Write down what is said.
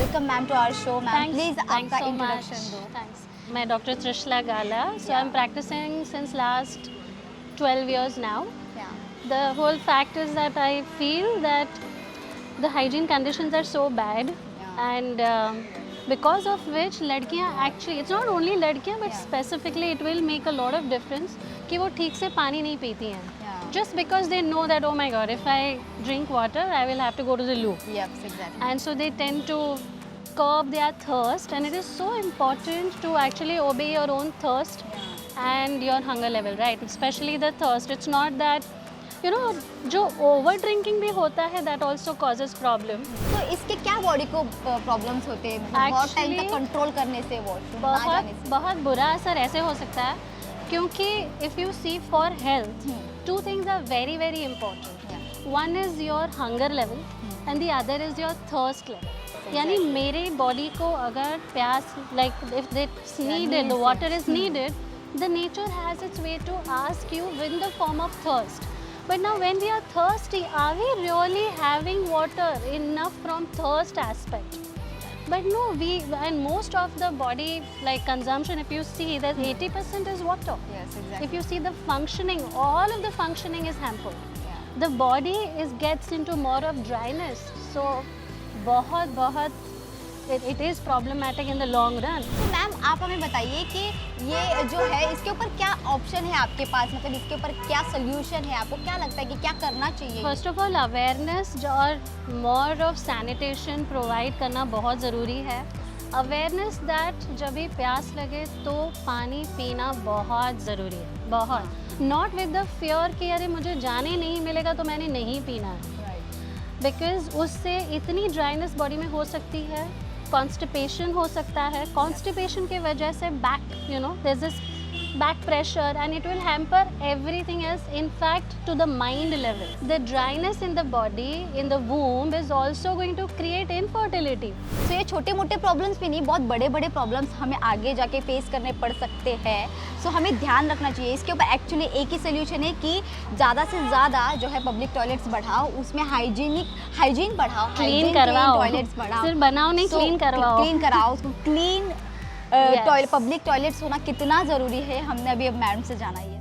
Welcome ma'am to our show ma'am, please Thanks आपका so much. Introduction दो। Thanks. मैं Dr. Trishla Gala. So Yeah. I'm practicing since last 12 years now. Yeah. The whole fact is that I feel that the hygiene conditions are so bad, Yeah. and because of which लड़कियाँ actually, it's not only लड़कियाँ but Yeah. specifically it will make a lot of difference कि वो ठीक से पानी नहीं पीती हैं. Yeah. Just because they know that, oh my God, if I drink water I will have to go to the loo. Yes, exactly. And so they tend to curb their thirst, and it is so important to actually obey your own thirst and your hunger level, right? Especially the thirst. It's not that, you know, जो over drinking भी होता है, that also causes problem. तो इसके क्या body को problems होते हैं? बहुत टाइम तक Actually, कंट्रोल करने से वॉशरूम ना जाने से। बहुत बुरा असर ऐसे हो सकता है क्योंकि if you see for health, two things are very very important. One is your hunger level and the other is your thirst level. यानी मेरे बॉडी को अगर प्यास, like if it's needed, the water is needed, the nature has its way to ask you in the form of thirst. But now when we are thirsty, are we really having water enough from thirst aspect? But no, and most of the body like consumption, if you see that 80% is water. Yes, exactly. If you see the functioning, all of the functioning is hampered. The body gets into more of dryness. So बहुत it is problematic in the long run. तो ma'am आप हमें बताइए कि ये जो है इसके ऊपर क्या ऑप्शन है आपके पास, मतलब इसके ऊपर क्या सोल्यूशन है, आपको क्या लगता है कि क्या करना चाहिए? फर्स्ट ऑफ ऑल अवेयरनेस और मोर ऑफ सैनिटेशन प्रोवाइड करना बहुत ज़रूरी है. अवेयरनेस दैट जब भी प्यास लगे तो पानी पीना बहुत ज़रूरी है, बहुत. नॉट विद द फियर कि अरे मुझे जाने नहीं मिलेगा तो मैंने नहीं पीना है. बिकॉज उससे इतनी ड्राइनेस बॉडी में हो सकती है, कॉन्स्टिपेशन हो सकता है. कॉन्स्टिपेशन की वजह से back, you know, there is this back pressure and it will hamper everything else, in fact to the mind level. The dryness in the body, in the womb is also going to create infertility. तो ये छोटे मोटे problems भी नहीं, बहुत बड़े बड़े problems हमें आगे जाके फेस करने पड़ सकते हैं. सो हमें ध्यान रखना चाहिए इसके ऊपर. एक्चुअली एक ही सोल्यूशन है कि ज़्यादा से ज़्यादा जो है पब्लिक टॉयलेट्स बढ़ाओ, उसमें हाइजीन बढ़ाओ, क्लीन करवाओ, टॉयलेट्स बढ़ाओ. सिर्फ बनाओ नहीं, क्लीन करवाओ. क्लीन कराओ उसको. क्लीन पब्लिक टॉयलेट्स होना कितना ज़रूरी है हमने अभी अब मैडम से जाना ही है.